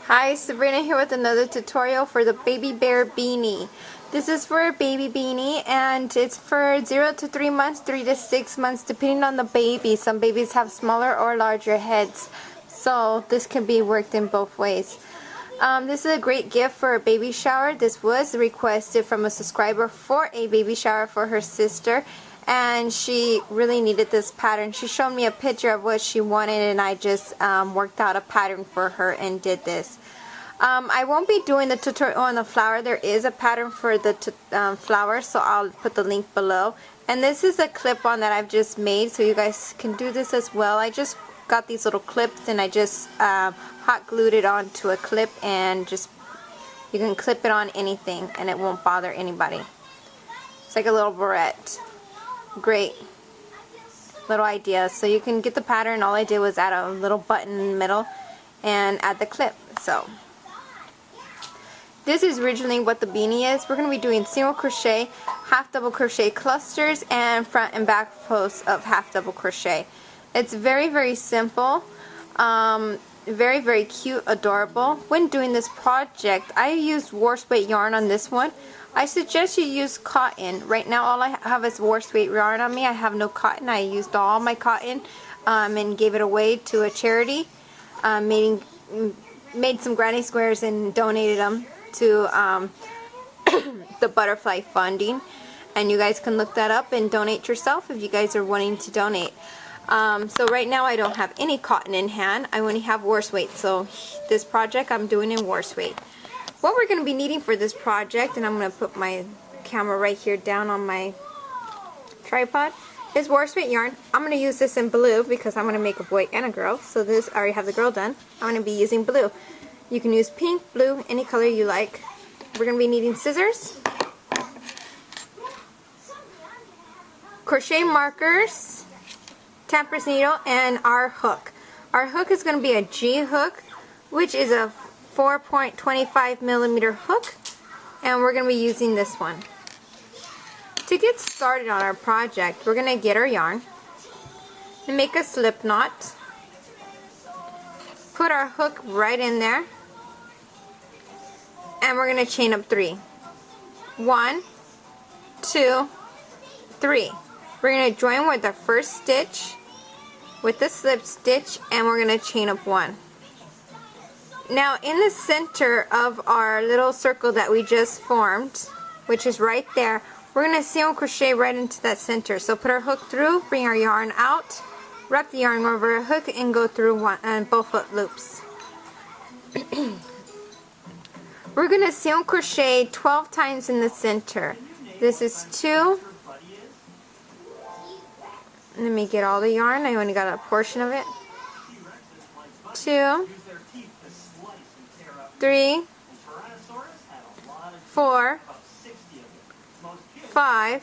Hi, Sabrina here with another tutorial for the baby bear beanie. This is for a baby beanie and it's for 0 to 3 months, 3 to 6 months depending on the baby. Some babies have smaller or larger heads, so this can be worked in both ways. This is a great gift for a baby shower. This was requested from a subscriber for a baby shower for her sister, and she really needed this pattern. She showed me a picture of what she wanted and I just worked out a pattern for her and did this. I won't be doing the tutorial on the flower. There is a pattern for the flower, so I'll put the link below. And this is a clip-on that I've just made, so you guys can do this as well. I just got these little clips and I just hot glued it onto a clip, and just you can clip it on anything and it won't bother anybody. It's like a little barrette. Great little idea. So you can get the pattern. All I did was add a little button in the middle and add the clip. So this is originally what the beanie is. We're going to be doing single crochet, half double crochet clusters, and front and back posts of half double crochet. It's very, very simple. Very, very cute, adorable. When doing this project, I used waist weight yarn on this one. I suggest you use cotton. Right now all I have is waist weight yarn on me. I have no cotton. I used all my cotton and gave it away to a charity. Made some granny squares and donated them to the butterfly funding. And you guys can look that up and donate yourself if you guys are wanting to donate. So right now I don't have any cotton in hand. I only have waist weight. So this project I'm doing in waist weight. What we're going to be needing for this project, and I'm going to put my camera right here down on my tripod, is waist weight yarn. I'm going to use this in blue because I'm going to make a boy and a girl. So this, I already have the girl done. I'm going to be using blue. You can use pink, blue, any color you like. We're going to be needing scissors, crochet markers, tampers needle, and our hook. Our hook is going to be a G hook, which is a 4.25 millimeter hook, and we're going to be using this one. To get started on our project, we're going to get our yarn and make a slip knot. Put our hook right in there, and we're going to chain up 3. 1, 2, 3. We're going to join with our first stitch with the slip stitch, and we're going to chain up 1. Now in the center of our little circle that we just formed, which is right there, we're going to single crochet right into that center. So put our hook through, bring our yarn out, wrap the yarn over a hook, and go through one and both foot loops. We're going to single crochet 12 times in the center. This is 2. Let me get all the yarn. I only got a portion of it. 2, 3, 4, 5,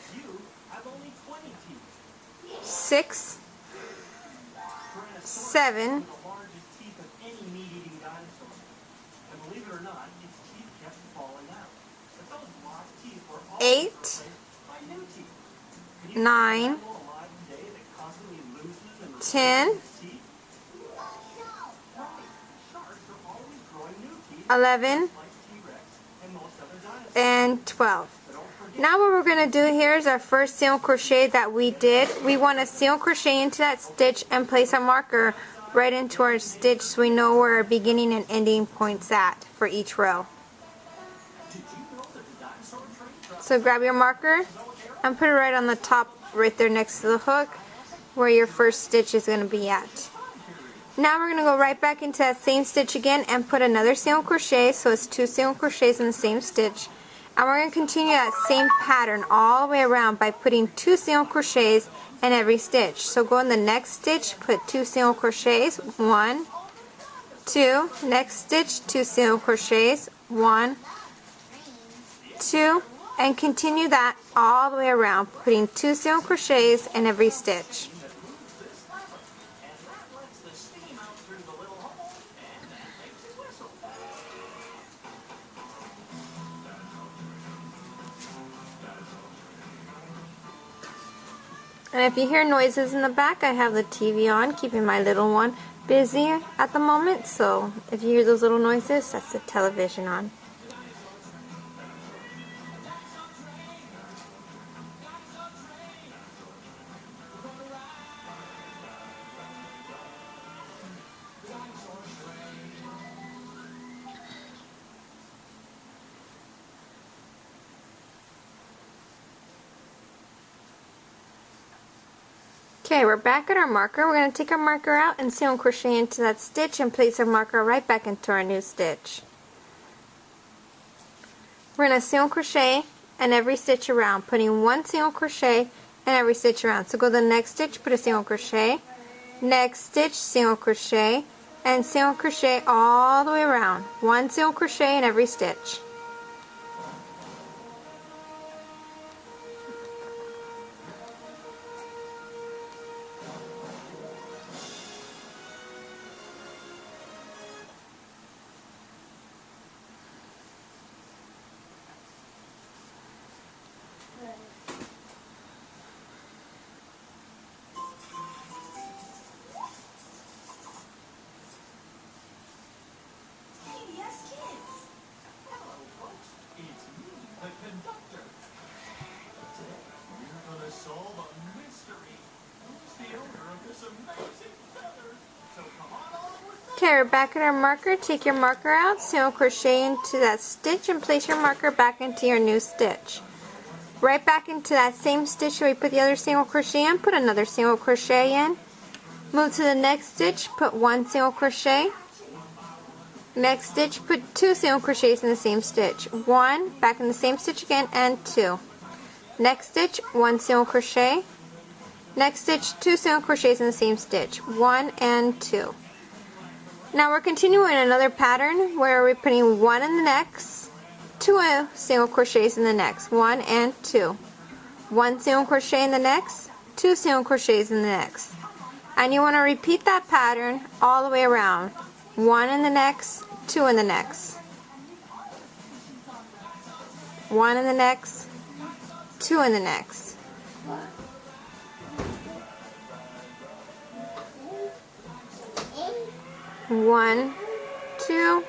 6, 7, 8, 9, 10, 11, and 12. Now what we're going to do here is our first single crochet that we did. We want to single crochet into that stitch and place our marker right into our stitch so we know where our beginning and ending points at for each row. So grab your marker and put it right on the top, right there next to the hook where your first stitch is going to be at. Now we're going to go right back into that same stitch again and put another single crochet, so it's 2 single crochets in the same stitch. And we're going to continue that same pattern all the way around by putting 2 single crochets in every stitch. So go in the next stitch, put 2 single crochets, 1, 2, next stitch, 2 single crochets, 1, 2, and continue that all the way around, putting 2 single crochets in every stitch. And if you hear noises in the back, I have the TV on, keeping my little one busy at the moment, so if you hear those little noises, that's the television on. Okay, we're back at our marker. We're going to take our marker out and single crochet into that stitch and place our marker right back into our new stitch. We're going to single crochet in every stitch around, putting one single crochet in every stitch around. So go to the next stitch, put a single crochet, next stitch, single crochet, and single crochet all the way around. One single crochet in every stitch. Okay, we're back at our marker. Take your marker out, single crochet into that stitch, and place your marker back into your new stitch. Right back into that same stitch where we put the other single crochet in, put another single crochet in. Move to the next stitch, put one single crochet. Next stitch, put two single crochets in the same stitch. One, back in the same stitch again, and two. Next stitch, one single crochet. Next stitch, two single crochets in the same stitch. One and two. Now we're continuing another pattern where we're putting one in the next, two single crochets in the next, one and two. One single crochet in the next, two single crochets in the next. And you want to repeat that pattern all the way around. One in the next, two in the next. One in the next, two in the next. One, two.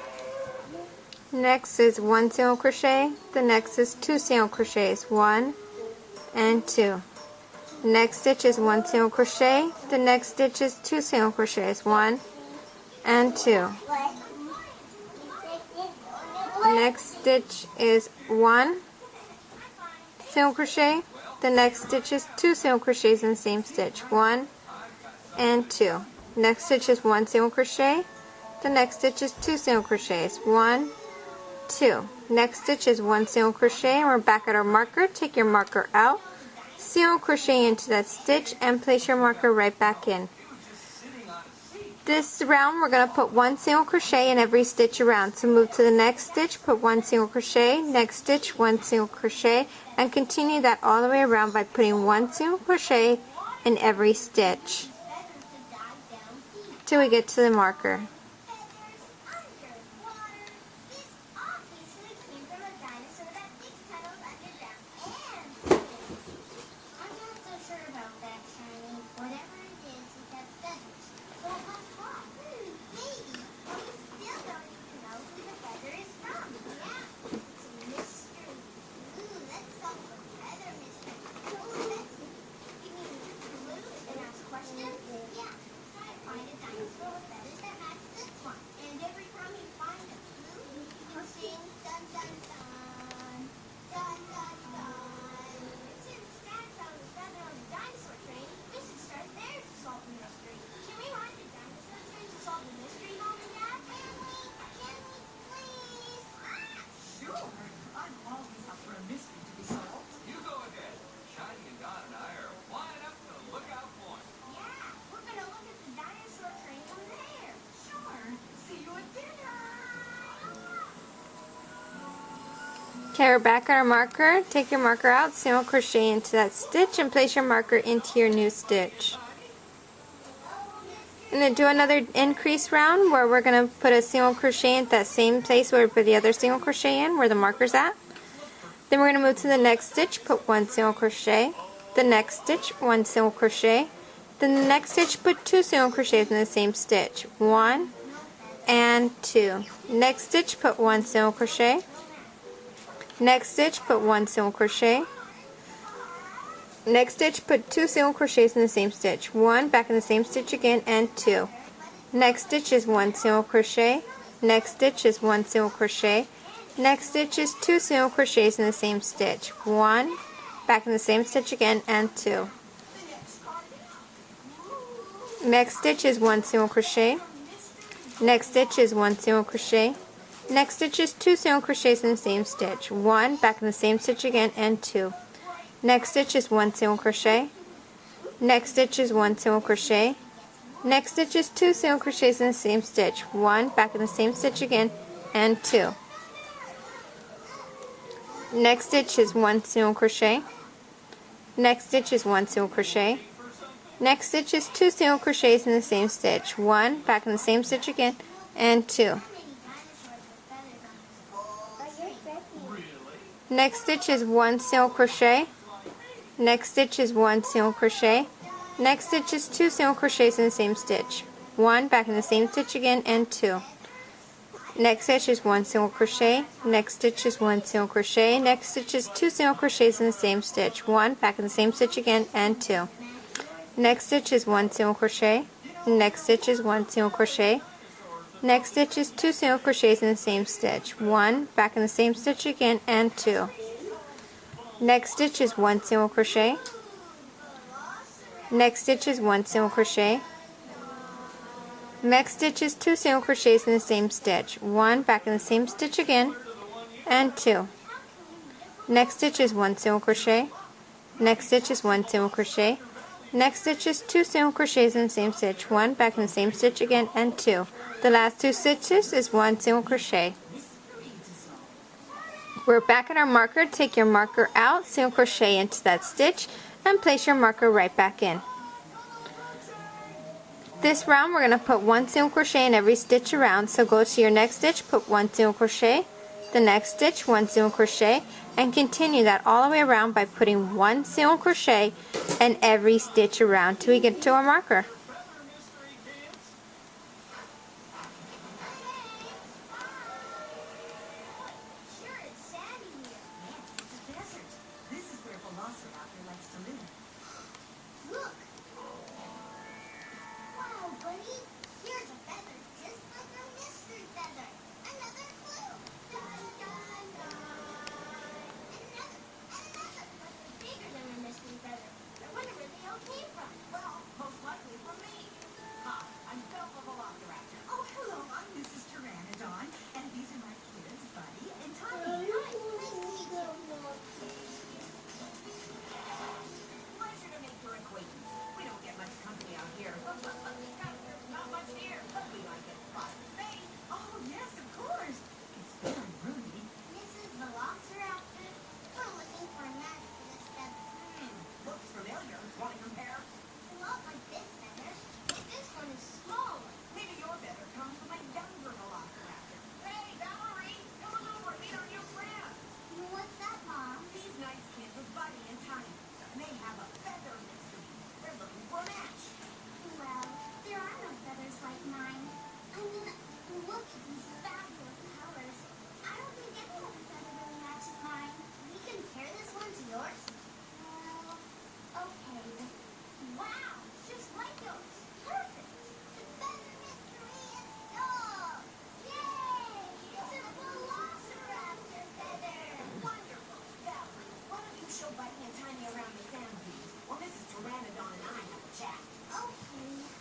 Next is one single crochet. The next is two single crochets. One and two. Next stitch is one single crochet. The next stitch is two single crochets. One and two. Next stitch is one single crochet. The next stitch is two single crochets in the same stitch. One and two. Next stitch is one single crochet. The next stitch is two single crochets. One, two. Next stitch is one single crochet, and we're back at our marker. Take your marker out, single crochet into that stitch, and place your marker right back in. This round we're going to put one single crochet in every stitch around. So move to the next stitch, put one single crochet, next stitch, one single crochet, and continue that all the way around by putting one single crochet in every stitch till we get to the marker. Okay, we're back on our marker. Take your marker out, single crochet into that stitch, and place your marker into your new stitch. I'm going to do another increase round where we're going to put a single crochet in that same place where we put the other single crochet in, where the marker's at. Then we're going to move to the next stitch, put one single crochet, the next stitch, one single crochet, Then the next stitch, put 2 single crochets in the same stitch. 1 and 2. Next stitch, put 1 single crochet. Next stitch, put 1 single crochet. Next stitch, put 2 single crochets in the same stitch. 1 back in the same stitch again, and 2. Next stitch is 1 single crochet. Next stitch is 1 single crochet. Next stitch is 2 single crochets in the same stitch. 1 back in the same stitch again, and 2. Next stitch is 1 single crochet. Next stitch is 1 single crochet. Next stitch is 2 single crochets in the same stitch. 1 back in the same stitch again, and 2. Next stitch is 1 single crochet. Next stitch is 1 single crochet. Next stitch is 2 single crochets in the same stitch. 1 back in the same stitch again, and 2. Next stitch is 1 single crochet. Next stitch is 1 single crochet. Next stitch is 2 single crochets in the same stitch. 1 back in the same stitch again, and 2. Next stitch is 1 single crochet. Next stitch is 1 single crochet. Next stitch is 2 single crochets in the same stitch. 1 back in the same stitch again, and 2. Next stitch is 1 single crochet. Next stitch is 1 single crochet. Next stitch is 2 single crochets in the same stitch. 1 back in the same stitch again, and 2. Next stitch is 1 single crochet. Next stitch is 1 single crochet. Next stitch is 2 single crochets in the same stitch. 1 back in the same stitch again, and 2. Next stitch is 1 single crochet. Next stitch is 1 single crochet. Next stitch is 2 single crochets in the same stitch. 1 back in the same stitch again, and 2. Next stitch is 1 single crochet. Next stitch is 1 single crochet. Next stitch is 2 single crochets in the same stitch. 1 back in the same stitch again, and 2. The last 2 stitches is 1 single crochet. We're back at our marker. Take your marker out, single crochet into that stitch, and place your marker right back in. This round we're going to put 1 single crochet in every stitch around. So go to your next stitch, put 1 single crochet, the next stitch 1 single crochet, and continue that all the way around by putting 1 single crochet in every stitch around till we get to our marker.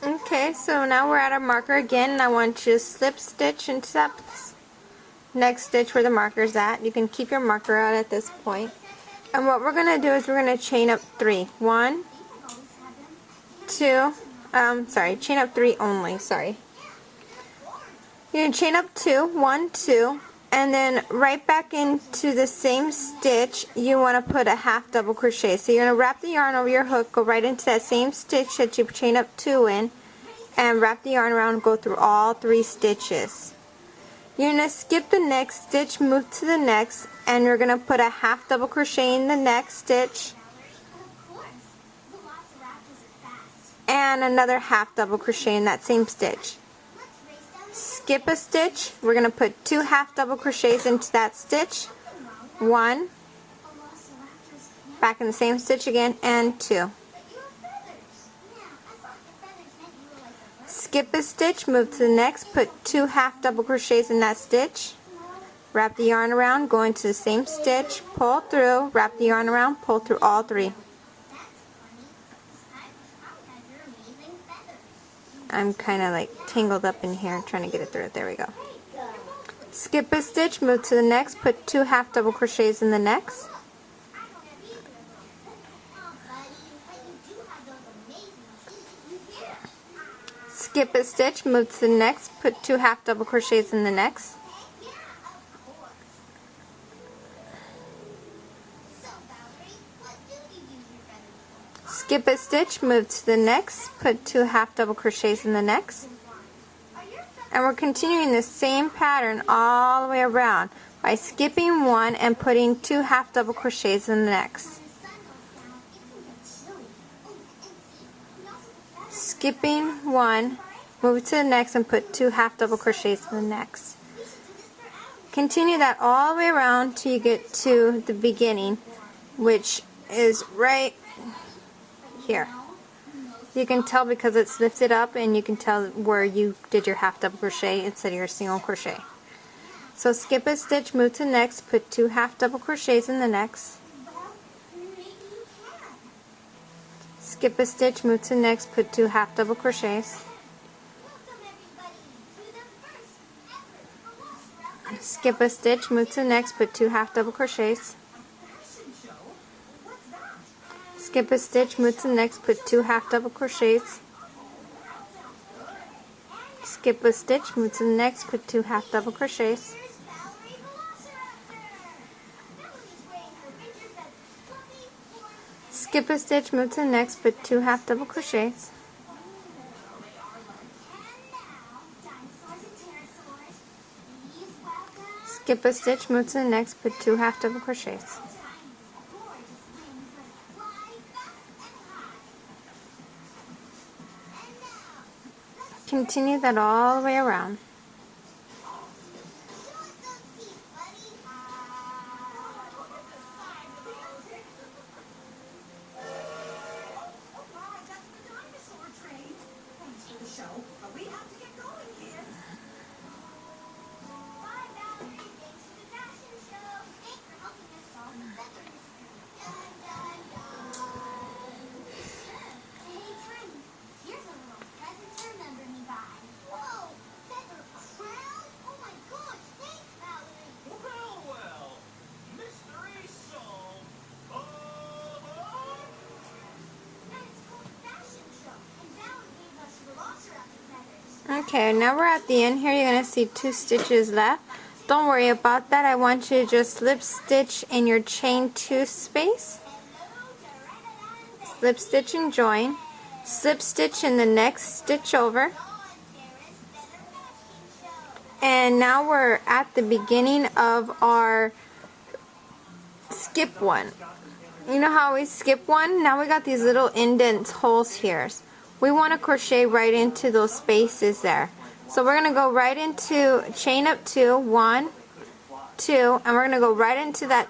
Okay, so now we're at our marker again, and I want you to slip stitch into that next stitch where the marker is at. You can keep your marker out at this point. And what we're going to do is we're going to chain up 3. 1, 2, chain up 3 only, sorry. You're going to chain up 2, 1, 2, and then right back into the same stitch you want to put a half double crochet. So you're going to wrap the yarn over your hook, go right into that same stitch that you chain up 2 in, and wrap the yarn around and go through all 3 stitches. You're going to skip the next stitch, move to the next, and you're going to put a half double crochet in the next stitch. and another half double crochet in that same stitch. Skip a stitch. We're going to put 2 half double crochets into that stitch. 1, back in the same stitch again, and 2. Skip a stitch, move to the next, put 2 half double crochets in that stitch. Wrap the yarn around, go into the same stitch, pull through, wrap the yarn around, pull through all 3. I'm kind of like tangled up in here trying to get it through. There we go. Skip a stitch, move to the next, put 2 half double crochets in the next. Skip a stitch, move to the next, put 2 half double crochets in the next. Skip a stitch, move to the next, put 2 half double crochets in the next. And we're continuing the same pattern all the way around by skipping 1 and putting 2 half double crochets in the next. Skipping 1, move to the next and put 2 half double crochets in the next. Continue that all the way around till you get to the beginning, which is right here. You can tell because it's lifted up, and you can tell where you did your half double crochet instead of your single crochet. So skip a stitch, move to the next, put 2 half double crochets in the next. Skip a stitch, move to the next, put 2 half double crochets. Skip a stitch, move to the next, put 2 half double crochets. Skip a stitch, move to the next, put 2 half double crochets. Skip a stitch, move to the next, put 2 half double crochets. Skip a stitch, move to the next, put 2 half double crochets. Skip a stitch, move to the next, put 2 half double crochets. Continue that all the way around. Okay, now we're at the end here. You're going to see 2 stitches left. Don't worry about that. I want you to just slip stitch in your chain 2 space. Slip stitch and join. Slip stitch in the next stitch over. And now we're at the beginning of our skip one. You know how we skip one? Now we got these little indents, holes here. We want to crochet right into those spaces there. So we're going to go right into chain up 2, 1, 2, and we're going to go right into that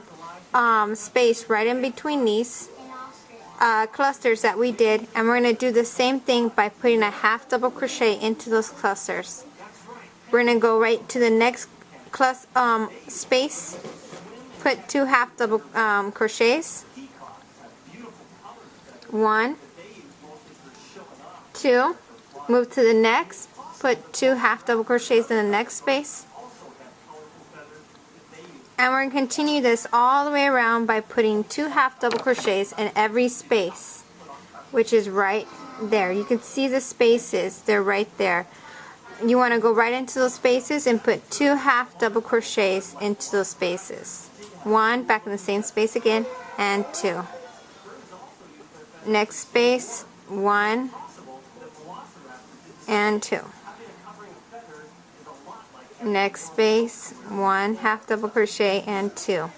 space right in between these clusters that we did, and we're going to do the same thing by putting a half double crochet into those clusters. We're going to go right to the next space, put 2 half double crochets, 1, 2, move to the next, put 2 half double crochets in the next space, and we're going to continue this all the way around by putting 2 half double crochets in every space, which is right there. You can see the spaces, they're right there. You want to go right into those spaces and put 2 half double crochets into those spaces. 1, back in the same space again, and 2. Next space, 1 and 2. Next space, 1 half double crochet and 2.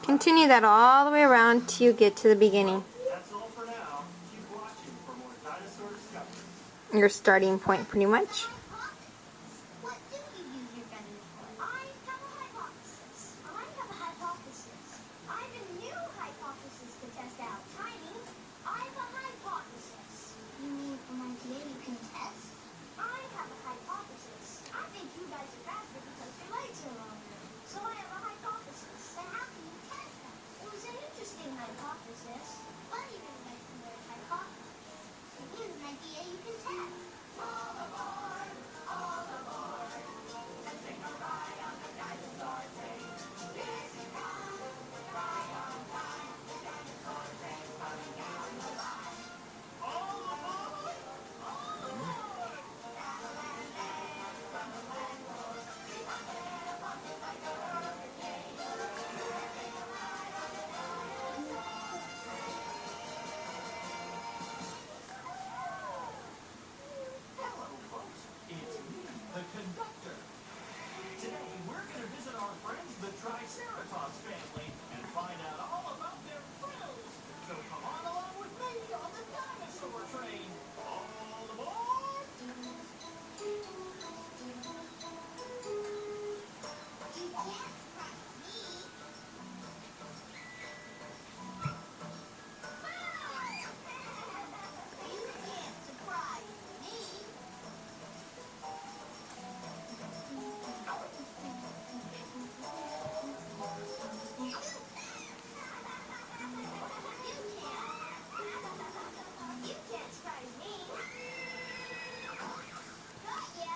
Continue that all the way around till you get to the beginning. your starting point pretty much. What do you use your Beanie for? I have a hypothesis. I have a hypothesis. I have a new hypothesis to test out. Tiny, I have a hypothesis. You mean an idea you can test? I have a hypothesis. I think you guys are faster because your legs are longer. So I have a hypothesis. Then how can you test that? It was an interesting hypothesis. What even makes the word hypothesis? It means an idea you can test. All aboard! All aboard! Let's take a ride on the dinosaur train. Here she comes! Right on time. The dinosaur train coming down the line. All aboard! All aboard! Saddle and land from the flagpole. Keep up there, bumping like a hurricane. Let's take a ride on the dinosaur train. Hello, folks. It's me, the conductor. Today, we're going to visit our friends, the Triceratops family, and find out all about their frills. So come on along with me on the dinosaur train. All aboard! You can't surprise me. You can't surprise me. You can't surprise me. Got ya.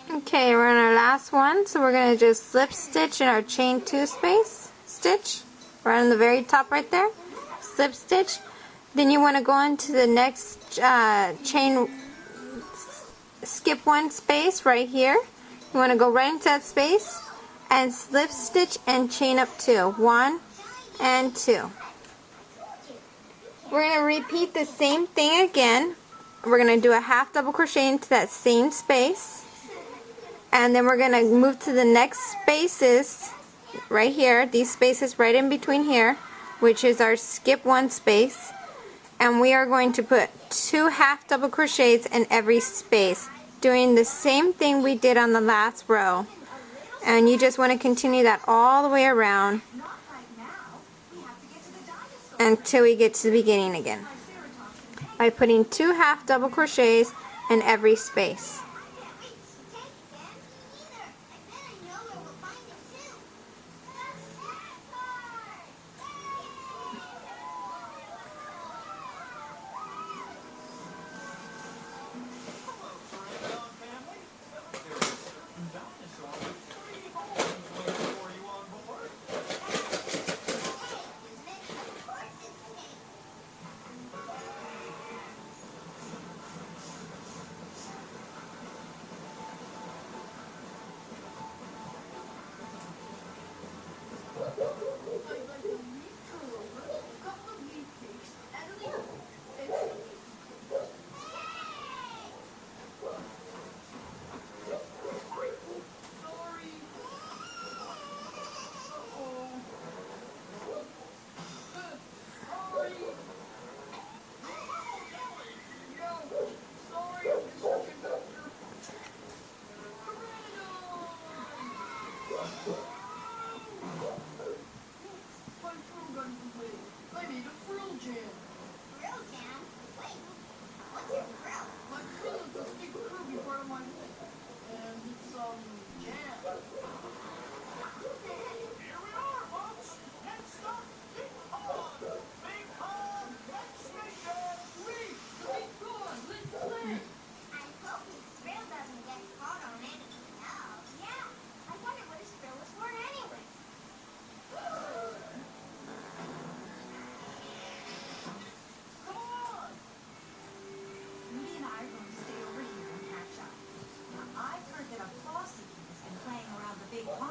But I Okay, we're on our last one, so we're going to just slip stitch in our chain 2 space, stitch, right on the very top right there, slip stitch. Then you want to go into the next chain, skip 1 space right here. You want to go right into that space and slip stitch and chain up 2. 1 and 2. We're going to repeat the same thing again. We're going to do a half double crochet into that same space. And then we're going to move to the next spaces right here, these spaces right in between here, which is our skip 1 space. And we are going to put 2 half double crochets in every space, doing the same thing we did on the last row. And you just want to continue that all the way around not right now. We have to get to the dinosaur. until we get to the beginning again, by putting 2 half double crochets in every space. Hello, Pteranodon family. There's a certain dinosaur with 3 homes waiting for you on board. I need a frill jam. Grill jam? Wait, what's your grill? My frill is a big curvy part of my head. And it's jam. Here we are, folks. Next stop, Big Pond. Big Pond, next station. Reach the big pond. Let's play. I hope his grill doesn't get caught on anything else. Yeah, I wonder what his grill is for anyway. Come on. Rudy and I are going to stay over here and catch up. Now, I've heard that a Flossie has been playing around the big pond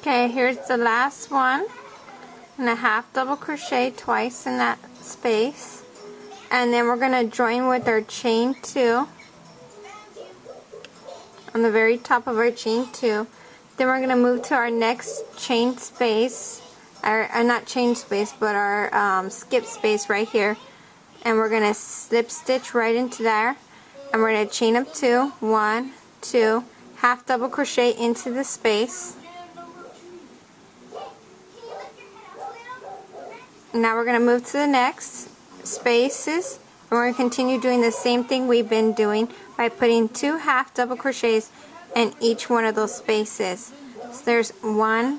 Okay, here's the last one, and a half double crochet twice in that space, and then we're going to join with our chain 2 on the very top of our chain 2. Then we're going to move to our next chain space, or not chain space, but our skip space right here, and we're going to slip stitch right into there, and we're going to chain up 2, 1, 2, half double crochet into the space. Now we're going to move to the next spaces, and we're going to continue doing the same thing we've been doing by putting 2 half double crochets in each one of those spaces. So there's 1,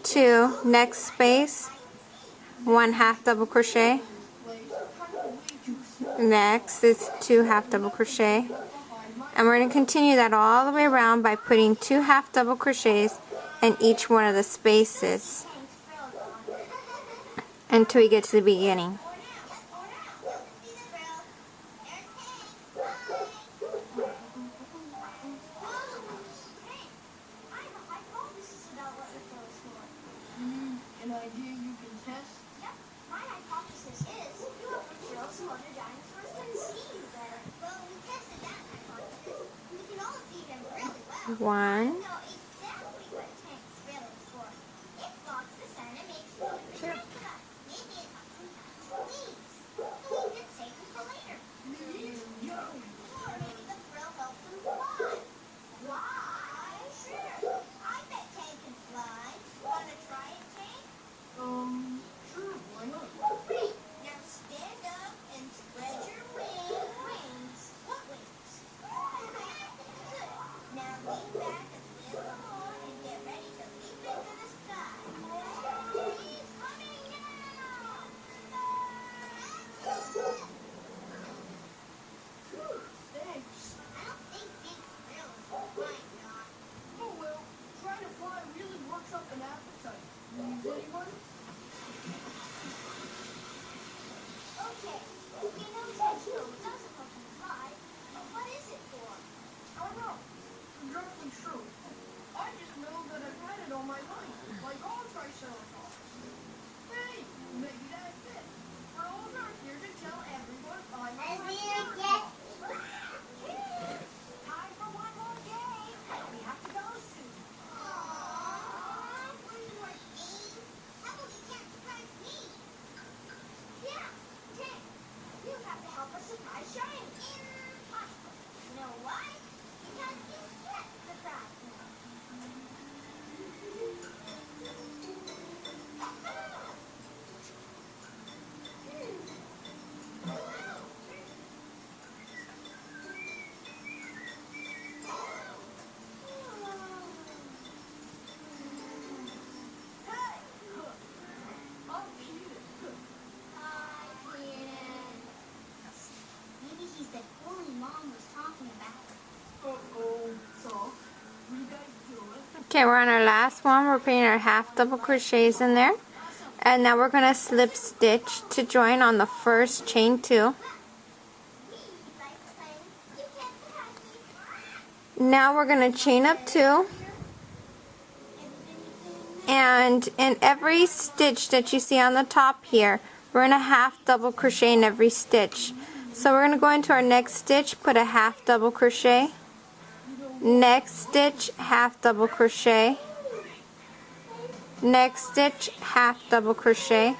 2, next space, 1 half double crochet, next is 2 half double crochet, and we're going to continue that all the way around by putting 2 half double crochets in each one of the spaces until we get to the beginning. An idea you can test? Yep, my hypothesis is you have to kill some other dinosaurs to see you better. Well, we tested that hypothesis. We can all see them really well. 1, I know exactly what tank spell is for. It blocks the sun and makes food for Sure. us. Maybe it helps us catch weeds. We can save them for later. Or maybe the frill helps them fly. Fly? Sure. I bet Tank can fly. Wanna try it, Tank? Sure, why not? Great. Now stand up and spread your wings. What wings? Good. Now lean back a little more and get ready to leap into the sky. He's coming down. Thanks. I don't think big thrills will fly, Doc. Oh well, trying to fly really works up an appetite. Needs anyone? Okay. We know Tedro doesn't help him fly, but what is it for? I don't know. Exactly true. I just know that I've had it all my life, like all Triceratops. Hey, maybe that's it. Frills are here to tell everyone I'm a Triceratops. Time for one more day. We have to go soon. Aww, one more day. How about you can't surprise me? Yeah, Tank. You have to help us surprise Shiny. Impossible. You know why? Because you can't surprise me. I'm Peter. Hi, Peter. Maybe he's the bully Mom was talking about. Uh-oh. So, what are you guys doing? Okay, we're on our last one. We're putting our half double crochets in there, and now we're going to slip stitch to join on the first chain 2. We like playing. You can't surprise me. Now we're going to chain up 2, and in every stitch that you see on the top here, we're going to half double crochet in every stitch. So we're going to go into our next stitch, put a half double crochet, next stitch, half double crochet, next stitch, half double crochet,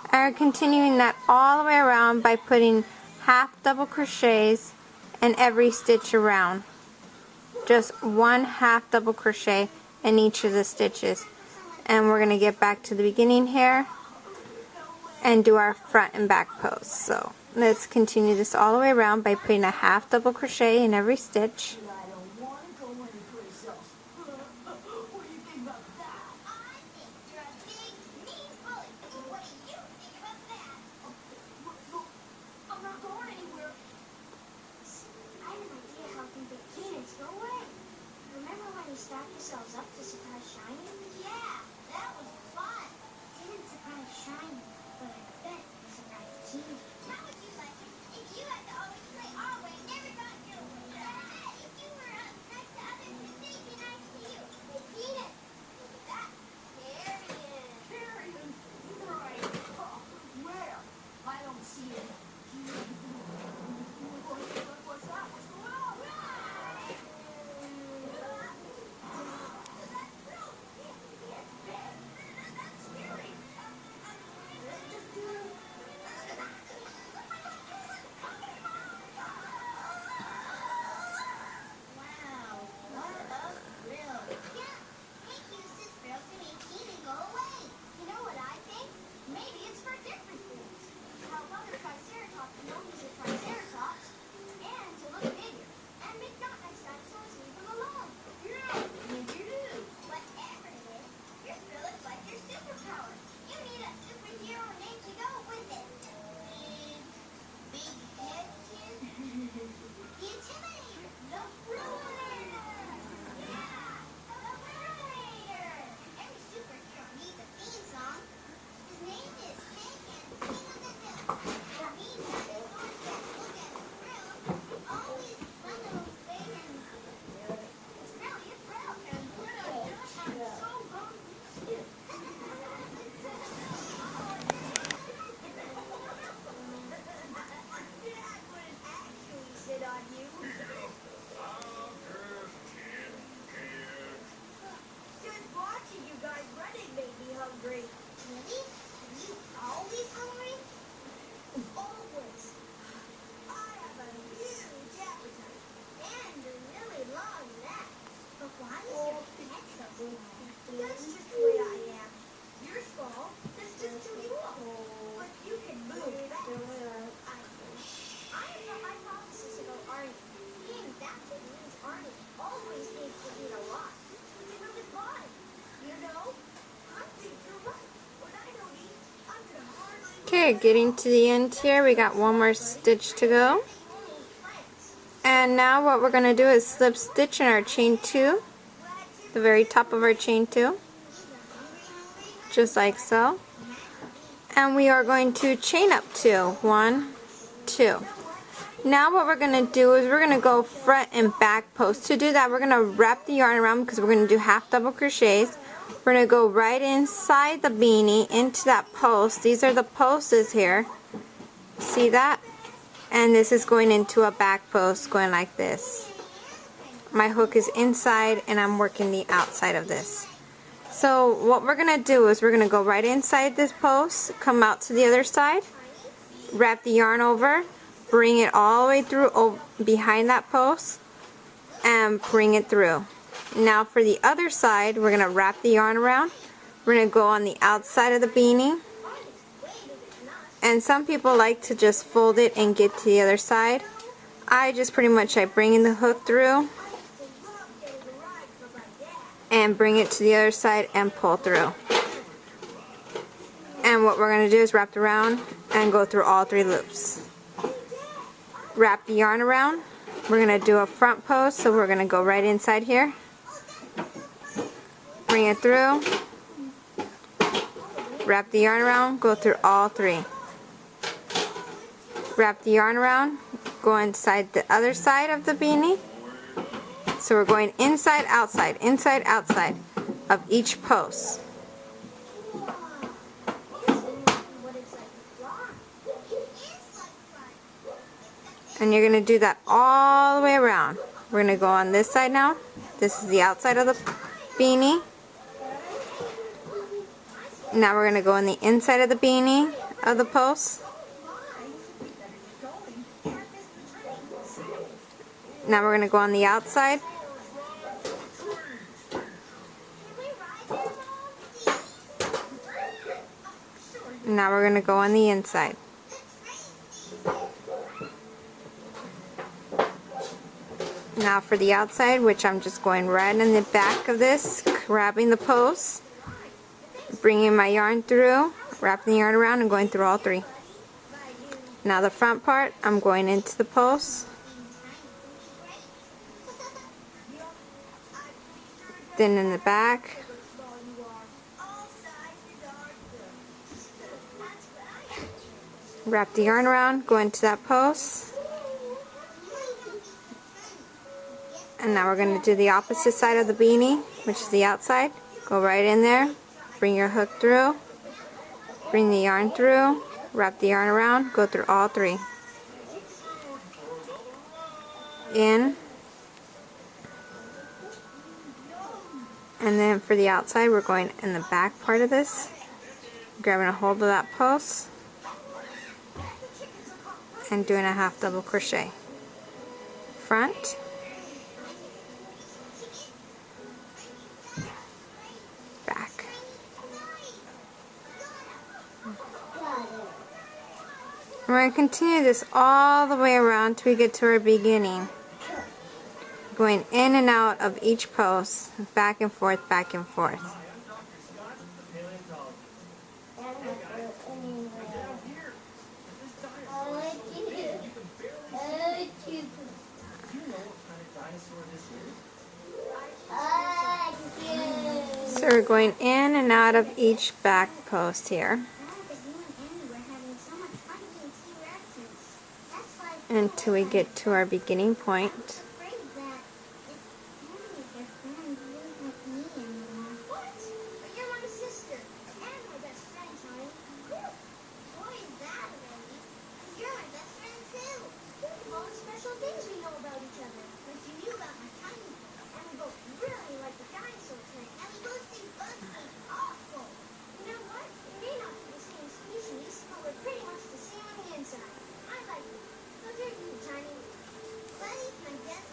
and we're continuing that all the way around by putting half double crochets in every stitch around. Just 1 half double crochet in each of the stitches. And we're going to get back to the beginning here and do our front and back pose. So let's continue this all the way around by putting a half double crochet in every stitch. I don't want to go anyplace else. What do you think about that? I think you're a big, mean bully. What do you think about that? Look, I'm not going anywhere. I have an idea how we can get Peanuts. Go away. Remember when we stacked ourselves up to surprise Shiny? Yeah, that was fun. Didn't surprise Shiny, but I bet we surprised Tina. How would you like it if you had to always play our way and never got your way? If you were nice to others and they be nice to you. If you we're getting to the end here. We got one more stitch to go. And now what we're going to do is slip stitch in our chain 2, the very top of our chain 2, just like so. And we are going to chain up 2, 1, 2. Now what we're going to do is we're going to go front and back post. To do that, we're going to wrap the yarn around because we're going to do half double crochets. We're going to go right inside the beanie into that post. These are the posts here. See that? And this is going into a back post going like this. My hook is inside and I'm working the outside of this. So what we're going to do is we're going to go right inside this post, come out to the other side, wrap the yarn over, bring it all the way through behind that post, and bring it through. Now for the other side, we're going to wrap the yarn around. We're going to go on the outside of the beanie. And some people like to just fold it and get to the other side. I just pretty much bring in the hook through and bring it to the other side and pull through. And what we're going to do is wrap it around and go through all 3 loops. Wrap the yarn around. We're going to do a front post, so we're going to go right inside here. Bring it through. Wrap the yarn around, go through all 3. Wrap the yarn around, go inside the other side of the beanie. So we're going inside, outside of each post. And you're going to do that all the way around. We're going to go on this side now. This is the outside of the beanie. Now we're going to go on the inside of the beanie of the post. Now we're going to go on the outside. Now we're going to go on the inside. Now for the outside, which I'm just going right in the back of this, grabbing the post, bringing my yarn through, wrapping the yarn around and going through all 3. Now the front part, I'm going into the post, then in the back, wrap the yarn around, go into that post. And now we're going to do the opposite side of the beanie, which is the outside. Go right in there, bring your hook through, bring the yarn through, wrap the yarn around, go through all 3. In. And then for the outside, we're going in the back part of this, grabbing a hold of that post, and doing a half double crochet. Front. Back. We're going to continue this all the way around till we get to our beginning. Going in and out of each post, back and forth, back and forth. So we're going in and out of each back post here until we get to our beginning point. I like it. So here you, Tiny. Buddy, my best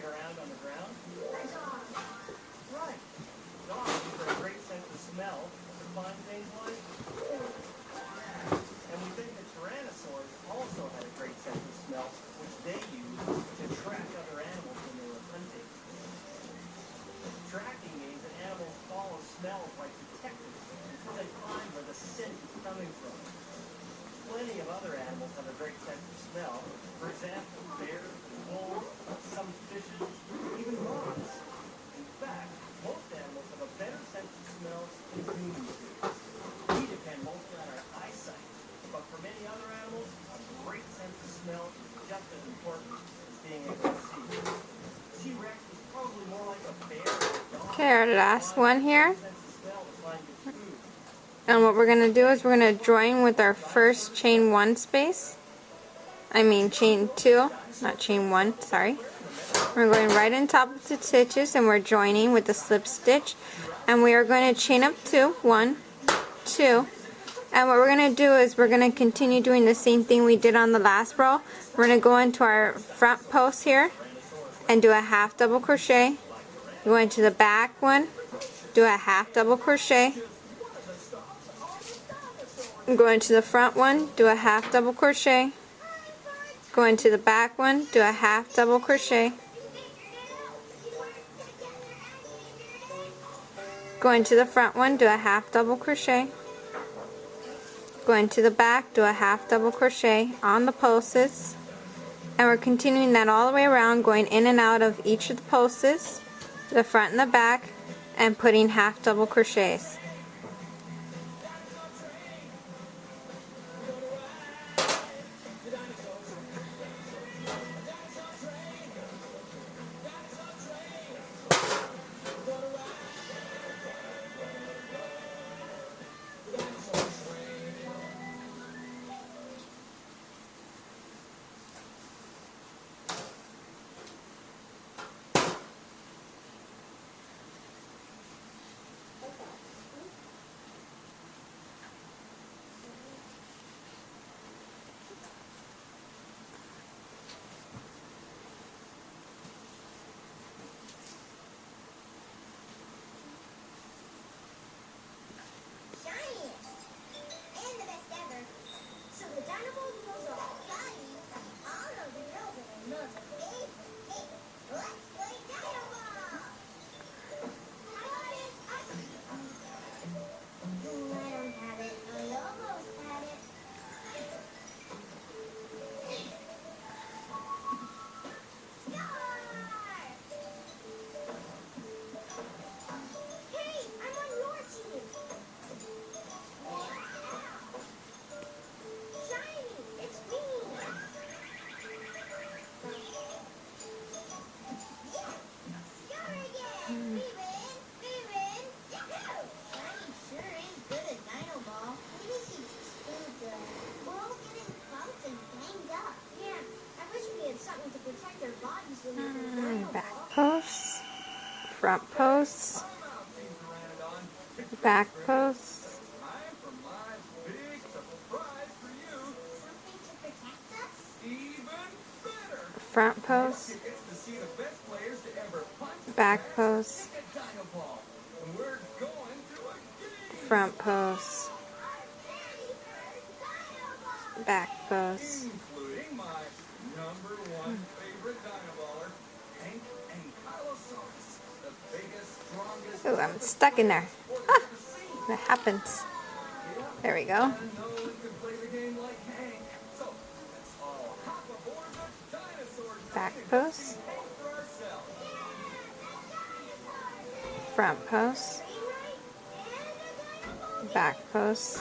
around on the ground? Right. Dogs have a great sense of smell to find things like. And we think that tyrannosaurs also had a great sense of smell, which they used to track other animals when they were hunting. Tracking means that animals follow smells like detectives until they find where the scent is coming from. Plenty of other animals have a great sense of smell. For example, bears, wolves, some fishes, even moths. In fact, most animals have a better sense of smell than humans do. We depend mostly on our eyesight, but for many other animals, a great sense of smell is just as important as being able to see. T-Rex was probably more like a bear or a dog. Okay, our last one here. Sense of smell to find your food. And what we're going to do is we're going to join with our first chain 1 space. I mean chain 2, not chain 1, sorry. We're going right on top of the stitches and we're joining with the slip stitch. And we are going to chain up 2, 1, 2. And what we're going to do is we're going to continue doing the same thing we did on the last row. We're going to go into our front post here and do a half double crochet. Go into the back one, do a half double crochet. Go into the front one, do a half double crochet. Go into the back one, do a half double crochet. Go into the front one, do a half double crochet. Go into the back, do a half double crochet on the posts. And we're continuing that all the way around, going in and out of each of the posts, the front and the back, and putting half double crochets. Back posts, front posts, back posts, front posts, back posts, front posts, back posts. Oh, I'm stuck in there. Ah, that happens. There we go. Back post, front post, back post,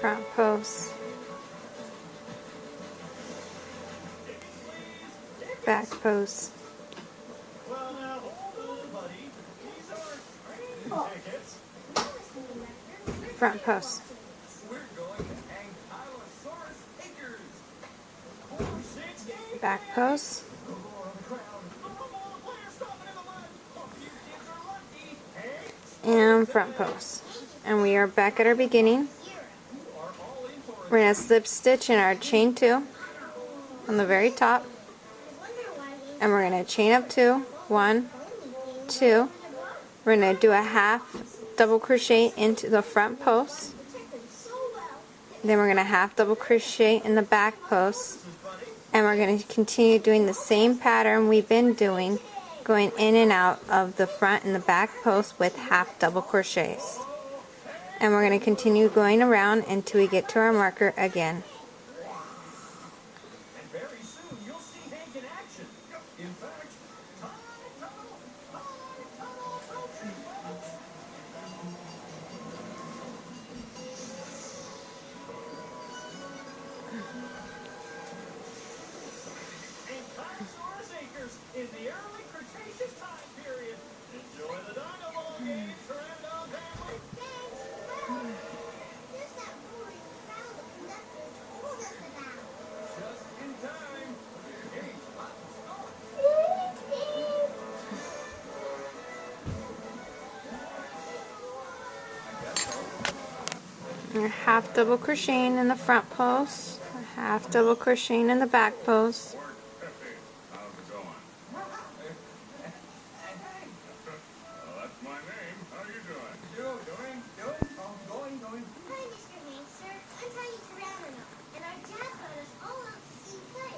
front post, back post. Well, now, hold on, buddy. These aren't training tickets. Front post. We're going to Ankylosaurus figures. 460. Back post. And front post. And we are back at our beginning. We're going to slip stitch in our chain 2 on the very top. and we're going to chain up 2, 1, 2. We're going to do a half double crochet into the front post. Then we're going to half double crochet in the back post, and we're going to continue doing the same pattern we've been doing, going in and out of the front and the back post with half double crochets. And we're going to continue going around until we get to our marker again. And very soon you'll see Hank in action. In fact, tunnel, crochet boots. And Dinosaurus Acres in the early Cretaceous time period. Enjoy the Dino Ball games, Pteranodon family. There's that boy we found the conductor told us about. Just in time. The game's about to start. You're half double crocheting in the front post, half double crocheting in the back post. How's it going? That's my name. How you doing? Doing. Going. Hi, Mr. Hank, sir. I'm Tiny Pteranodon, and our dad brought us all out to see you play.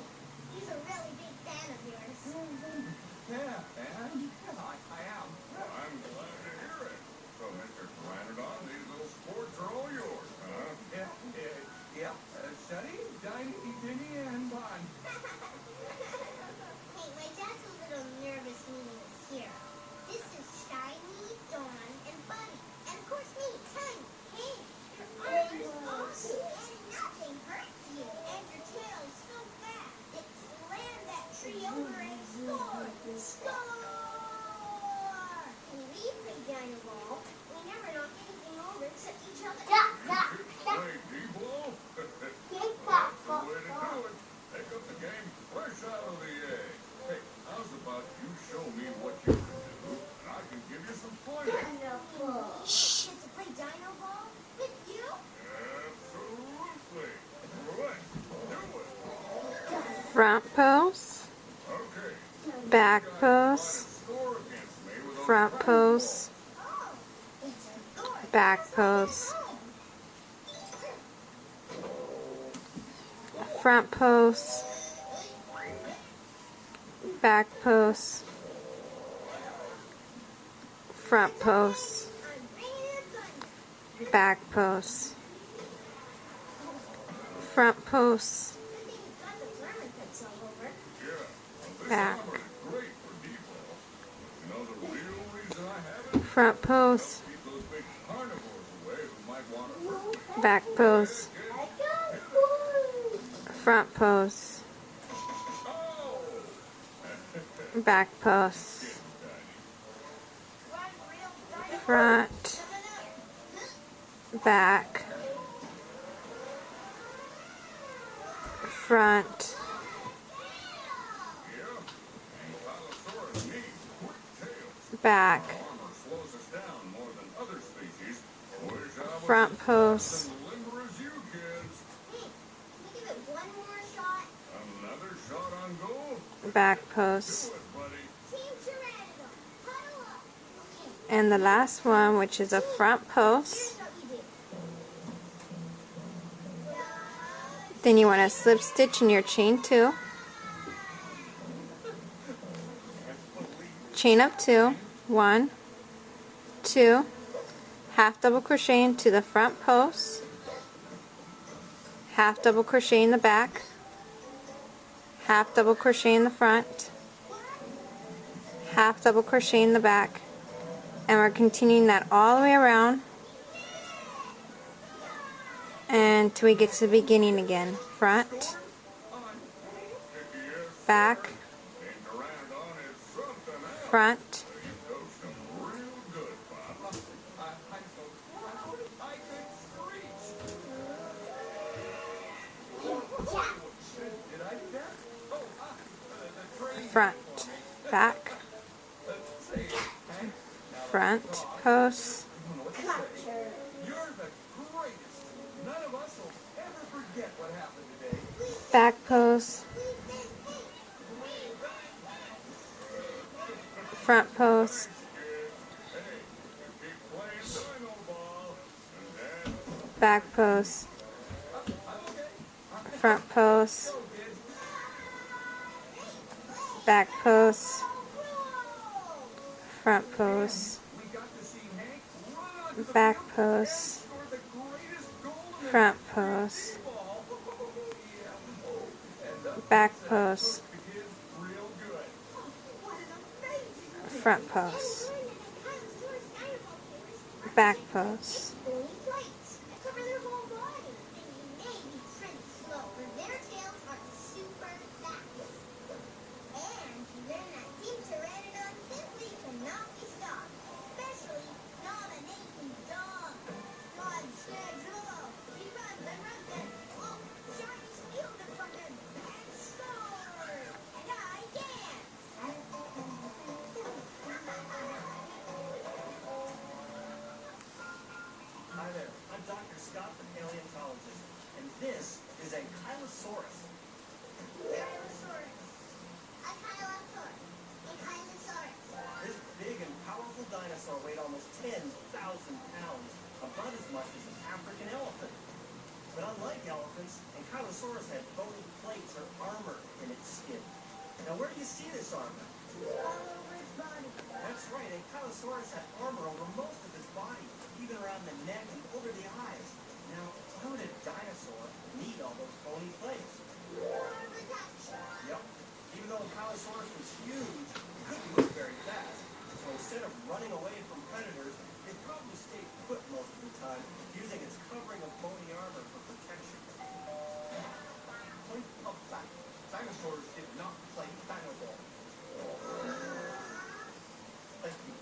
He's a really big fan of yours. Yeah, and I am. Well, I'm glad to hear it. So, Mr. Pteranodon, these little sports are all yours, huh? Yeah. Sunny, Diney, Jimmy, and Bon. Hey, my dad's a little nervous meeting us here. This is Shiny, Dawn, and Buddy. And of course me, Tiny. Hey, your arm is awesome, and nothing hurts you. And your tail is so fast. It slammed that tree over and scored. Score! When we play Dino Ball, we never knock anything over except each other. Play D-ball? That's the way to do it. Take up the game fresh out of the egg. Hey, how's about you show me what you can do, and I can give you some pointers. Shh! To play Dino Ball with you? Absolutely. Let's do it. Front post, Okay. back post, Score against me with a front post, Oh, it's a door. back post, front post, back post, front post, I'm bringing a gun. back post, front post, I think you've got the German pits all over. Yeah. Well, this back, armor is great for D-ball. You know the real reason I have it? front post, Keep those big carnivores away who might want to hurt me. back post, I got one. front post, Oh! back post, Run, real dino. front, back, front, Yeah. And Tylosaurus need quick tails. back, Armor slows us down more than other species. Wish I was front as post, fast and limber as you kids. Hey, can we give it one more shot? Another shot on goal? back post, Do it, buddy. Team Pteranodon, huddle up. Okay, and the last one, which is a front post. here's what you do. Then you want to slip stitch in your chain 2, chain up 2, 1, 2, half double crochet into the front post, half double crochet in the back, half double crochet in the front, half double crochet in the back, and we're continuing that all the way around until we get to the beginning again. Front, back, And Pteranodon is something else. front, You coached him real good, Bob. I'm so proud. I could screech. Did I do that? Oh, the train. front, back, Say, Hank, front post, you're the greatest. None of us will ever forget what happened today. back post, front post, back post, front post, back post, front post, back post, front post, back post, front post, back post. Cover their whole body. They may be pretty slow, but their tails are super fast. And to learn that deep pteranodon simply cannot be stopped, especially not a naked dog. God, Shagzilla, he runs, I run there. Oh, Shiny steals it from him and scores. And I dance. Hi there, I'm Dr. Scott, the paleontologist, and this is a Kylosaurus. Tyrannosaurus. A Kylosaurus. A Kylosaurus. This big and powerful dinosaur weighed almost 10,000 pounds, about as much as an African elephant. But unlike elephants, Ankylosaurus had bony plates or armor in its skin. Now where do you see this armor? All over its body. That's right, Ankylosaurus had armor over most of its body, even around the neck and over the eyes. Now, why would a dinosaur need all those bony plates? More protection. Yep. Even though Ankylosaurus was huge, it couldn't move very fast. So instead of running away from predators, it probably stayed put most of the time, using its covering of bony armor for protection. Point of fact, dinosaurs did not play dino-ball. Thank you.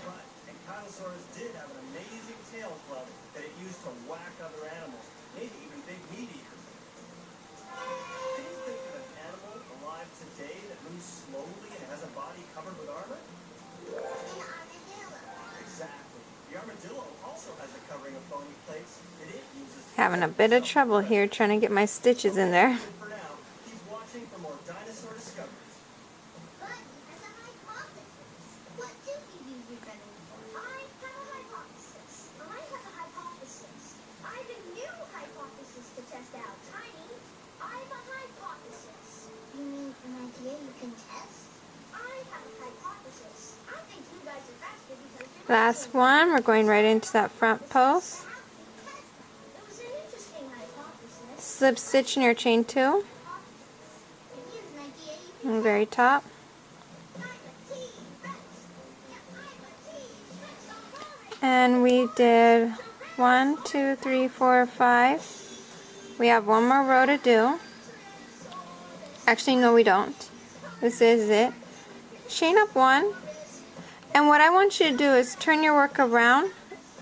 But Ankylosaurus did have an amazing tail club that it used to whack other animals, maybe even big meat eaters. Can you think of an animal alive today that moves slowly and has a body covered with armor? An armadillo. Exactly. The armadillo also has a covering of bony plates that it uses to Having a bit of trouble here trying to get my stitches in there. For now, keep watching for more dinosaur discoveries. Bunny has a hypothesis. What do you use your gunning for? I have a hypothesis. I have a hypothesis. I've a new hypothesis to test out. Tiny, I have a hypothesis. You mean an idea you can test? I have a hypothesis. I think you guys are faster because you're Last one, we're going right into that front post. It was an interesting hypothesis. Slip stitch in your chain 2 Here's an idea you can on the very top. And we did 1, 2, 3, 4, 5. We have one more row to do. Actually, no, we don't. This is it. Chain up 1. And what I want you to do is turn your work around.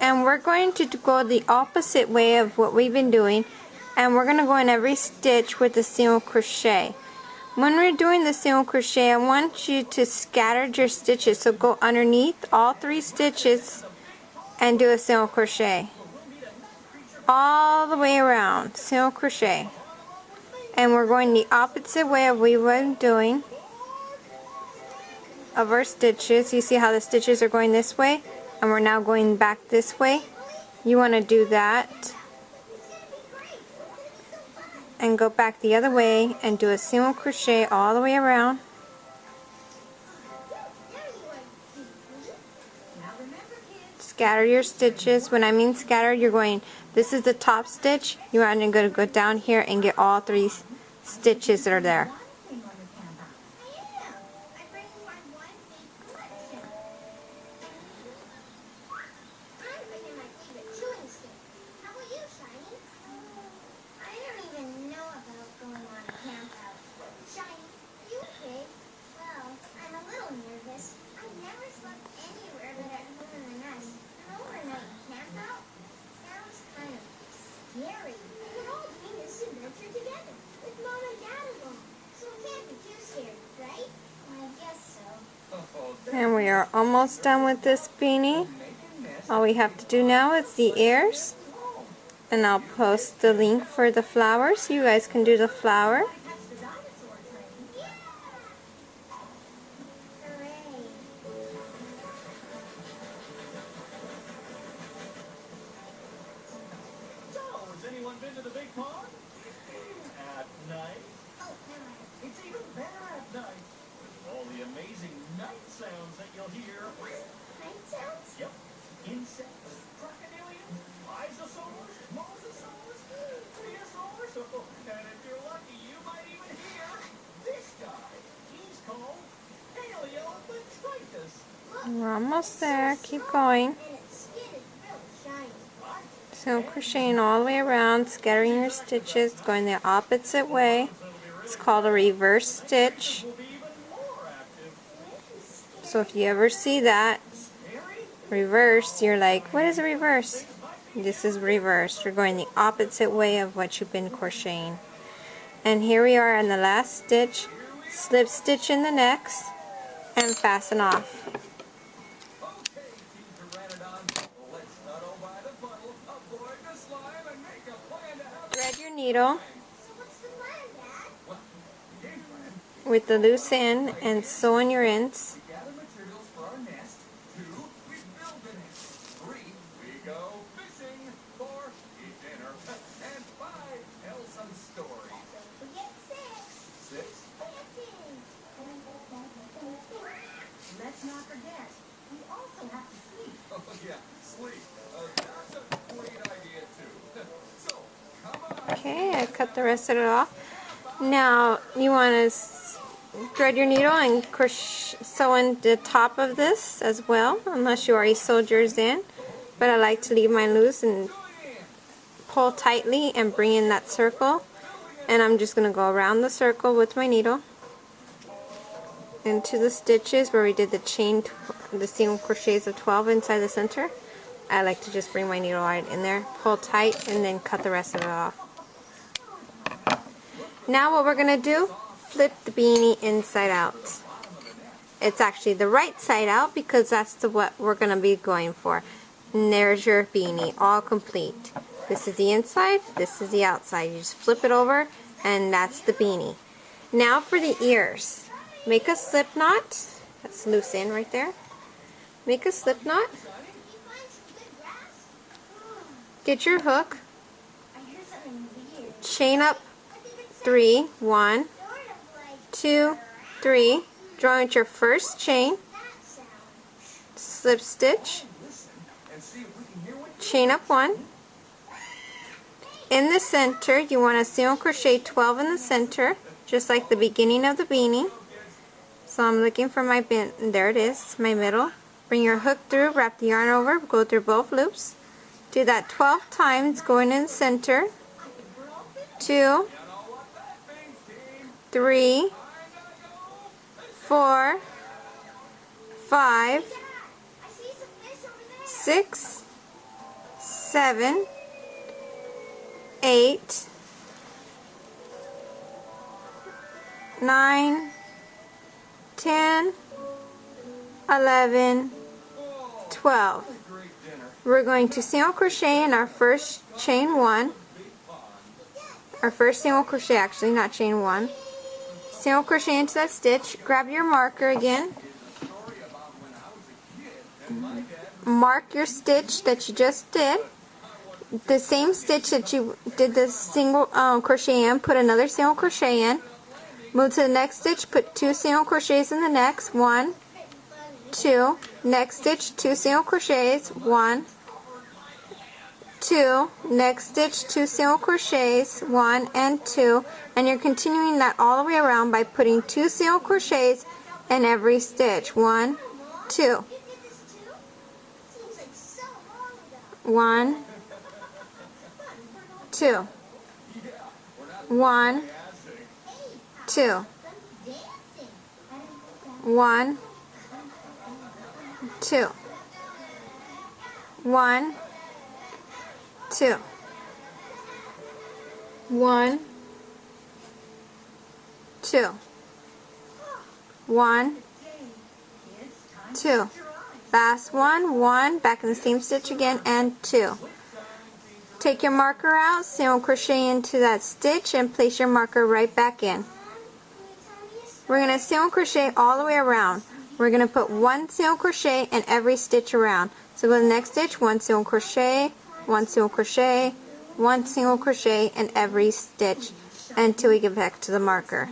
And we're going to go the opposite way of what we've been doing. And we're going to go in every stitch with the single crochet. When we're doing the single crochet, I want you to scatter your stitches. So go underneath all 3 stitches and do a single crochet. All the way around, single crochet. And we're going the opposite way of what we've been doing of our stitches. You see how the stitches are going this way? And we're now going back this way. You want to do that. And go back the other way and do a single crochet all the way around. Scatter your stitches. When I mean scatter, you're going, this is the top stitch. You are going to go down here and get all 3 stitches that are there. And we are almost done with this beanie. All we have to do now is the ears. And I'll post the link for the flowers. You guys can do the flower. Hooray! Anyone been to the big pond? At night? It's even better at night. With all the amazing night sounds that you'll hear. Night sounds? Yep. Insects, crocodilians, isosaurs, mosasaurs, plesiosaurs, and if you're lucky, you might even hear this guy. He's called Paleopetritus. We're almost there. Keep going. And its skin is really shiny. So crocheting all the way around, scattering your stitches, going the opposite way. It's called a reverse stitch. Will be even more active. So if you ever see that reverse, you're like, what is a reverse? This is reverse. You're going the opposite way of what you've been crocheting. And here we are in the last stitch. Slip stitch in the next and fasten off. Okay, Team Pteranodon, let's huddle by the puddle, avoid the slime, and make a plan to have Thread your needle So what's the plan, Dad? Well, the game plan. with the loose end and sew in your ends. We gather materials for our nest. 2, we build the nest. 3, we go fishing. 4, eat dinner. And 5, tell some stories. Don't forget 6. 6, Dancing. Let's not forget, we also have to sleep. oh yeah, sleep. That's a great idea too. So, come on. Okay, I cut the rest of it off. Now you want to thread your needle and sew in the top of this as well, unless you already sewed yours in. But I like to leave mine loose and pull tightly and bring in that circle. And I'm just going to go around the circle with my needle into the stitches where we did the the single crochets of 12 inside the center. I like to just bring my needle right in there, pull tight, and then cut the rest of it off. Now what we're going to do, flip the beanie inside out. It's actually the right side out because that's what we're going to be going for. And there's your beanie, all complete. This is the inside, this is the outside. You just flip it over, and that's the beanie. Now for the ears. Make a slip knot. That's loose end right there. Make a slip knot. Can you find some good grass? Get your hook. I hear something weird. Chain up I think it's 3. 1, sort of like 2, 3. Draw out your first chain. that sound. Slip stitch. Listen and see if we can hear what Chain up 1. In the center, you want to single crochet 12 in the center, just like the beginning of the beanie. So I'm looking for my there it is, my middle. Bring your hook through, wrap the yarn over, go through both loops. Do that 12 times, going in the center. 2, 3, 4, 5, I see some fish over there. 6, 7, 8, 9, 10, 11, 12. great dinner. We're going to single crochet in our first chain 1. Our first single crochet, actually, not chain 1. Single crochet into that stitch. Grab your marker again. Story about when I was a kid and my dad Mark your stitch that you just did. The same stitch that you did the single crochet in, put another single crochet in. Move to the next stitch, put 2 single crochets in the next. 1, 2. Next stitch, 2 single crochets. 1, 2. Next stitch, 2 single crochets. 1 and 2. And you're continuing that all the way around by putting 2 single crochets in every stitch. 1, 2. You did this too? Seems like so long ago. 1, 2. 1, 2. Dancing. 1, 2. 1, 2. 1, 2. 1, 2. Last one, 1, back in the same stitch again, and 2. Take your marker out, single crochet into that stitch, and place your marker right back in. We're going to single crochet all the way around. We're going to put 1 single crochet in every stitch around. So go to the next stitch, 1 single crochet, 1 single crochet, 1 single crochet in every stitch until we get back to the marker.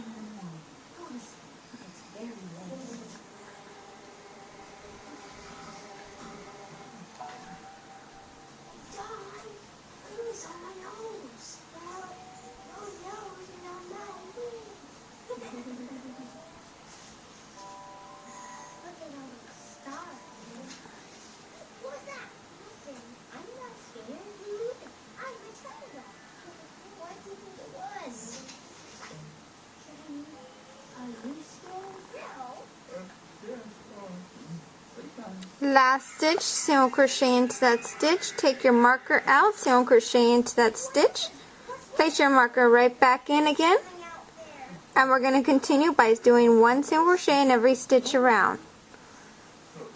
Last stitch, single crochet into that stitch, take your marker out, single crochet into that stitch, place your marker right back in again, and we're going to continue by doing 1 single crochet in every stitch around.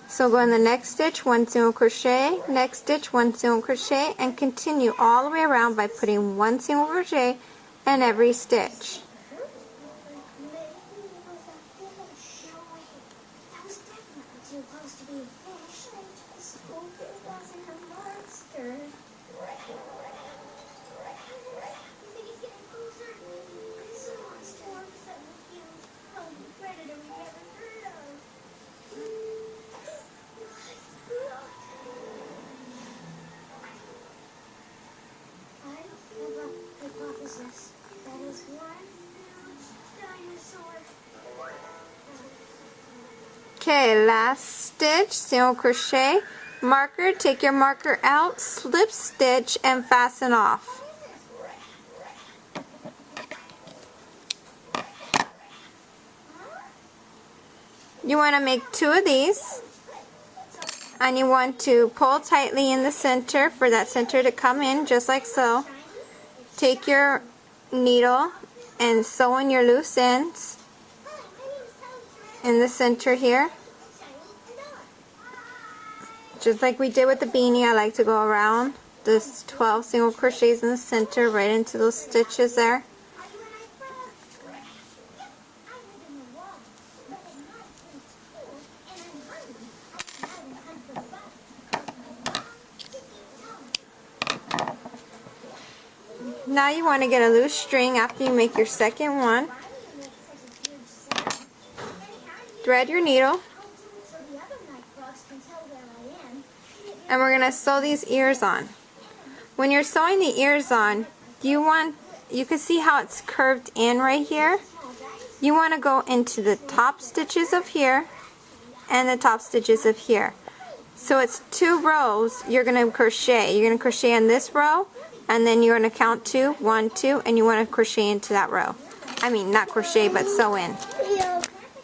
So go in the next stitch, 1 single crochet, next stitch, 1 single crochet, and continue all the way around by putting 1 single crochet in every stitch. That is one huge dinosaur. Okay, last stitch, single crochet, marker, take your marker out, slip stitch, and fasten off. You want to make 2 of these, and you want to pull tightly in the center for that center to come in just like so. Take your needle and sew in your loose ends in the center here. Just like we did with the beanie, I like to go around this 12 single crochets in the center right into those stitches there. Now you want to get a loose string after you make your second one. Thread your needle. And we're going to sew these ears on. When you're sewing the ears on, you can see how it's curved in right here. You want to go into the top stitches of here and the top stitches of here. So it's 2 rows you're going to crochet. You're going to crochet in this row, and then you're going to count 2, 1, 2, and you want to crochet into that row. I mean, not crochet, but sew in.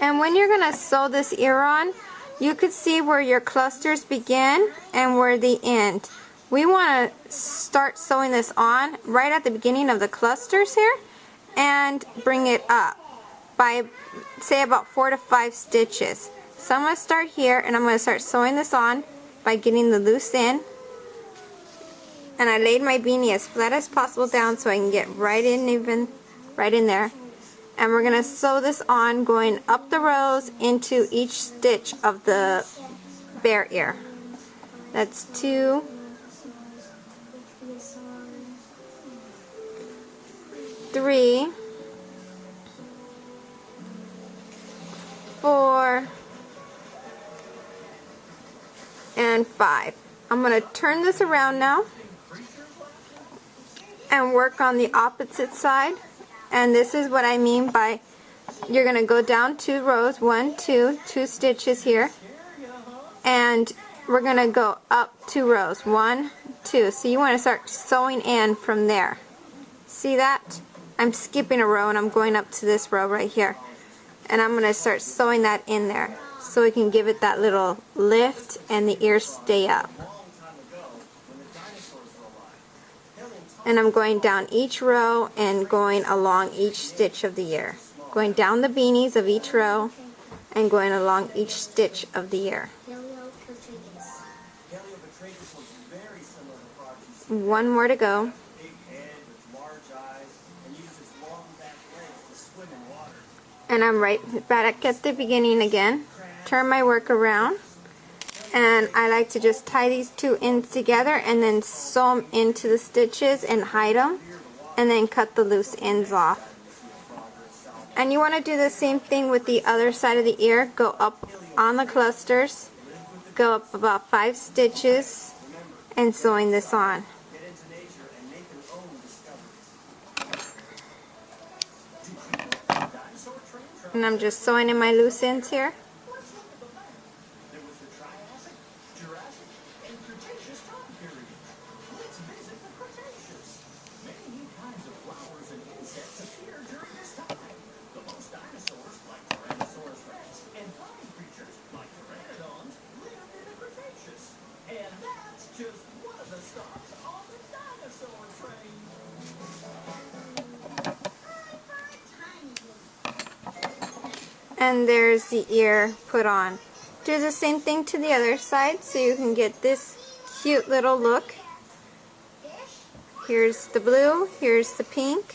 And when you're going to sew this ear on, you could see where your clusters begin and where they end. We want to start sewing this on right at the beginning of the clusters here and bring it up by, say, about 4 to 5 stitches. So I'm going to start here, and I'm going to start sewing this on by getting the loose end. And I laid my beanie as flat as possible down so I can get right in there. And we're going to sew this on going up the rows into each stitch of the bear ear. That's 2, 3, 4, and 5. I'm going to turn this around now and work on the opposite side. And this is what I mean by, you're going to go down 2 rows, 1, 2, 2 stitches here, and we're going to go up 2 rows, 1, 2. So you want to start sewing in from there. See that? I'm skipping a row and I'm going up to this row right here, and I'm going to start sewing that in there so we can give it that little lift and the ears stay up. And I'm going down each row and going along each stitch of the ear. Going down the beanies of each row and going along each stitch of the ear. One more to go. And I'm right back at the beginning again. Turn my work around. And I like to just tie these two ends together and then sew them into the stitches and hide them, and then cut the loose ends off. And you want to do the same thing with the other side of the ear. Go up on the clusters, go up about 5 stitches, and sewing this on. And I'm just sewing in my loose ends here. There was the Triassic, Jurassic, and Cretaceous time periods. Let's visit the Cretaceous. Many new kinds of flowers and insects appeared during this time. The most dinosaurs, like Tyrannosaurus rex, and flying creatures, like pteranodons, lived in the Cretaceous. And that's just one of the stops on the dinosaur train. And there's the ear put on. Do the same thing to the other side so you can get this cute little look. Here's the blue, here's the pink.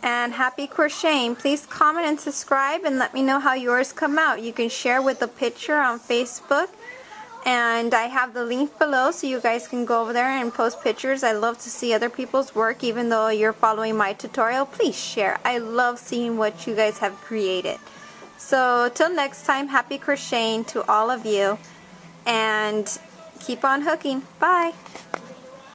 And happy crocheting. Please comment and subscribe and let me know how yours come out. You can share with a picture on Facebook. And I have the link below so you guys can go over there and post pictures. I love to see other people's work, even though you're following my tutorial. Please share. I love seeing what you guys have created. So till next time, happy crocheting to all of you. And keep on hooking. Bye.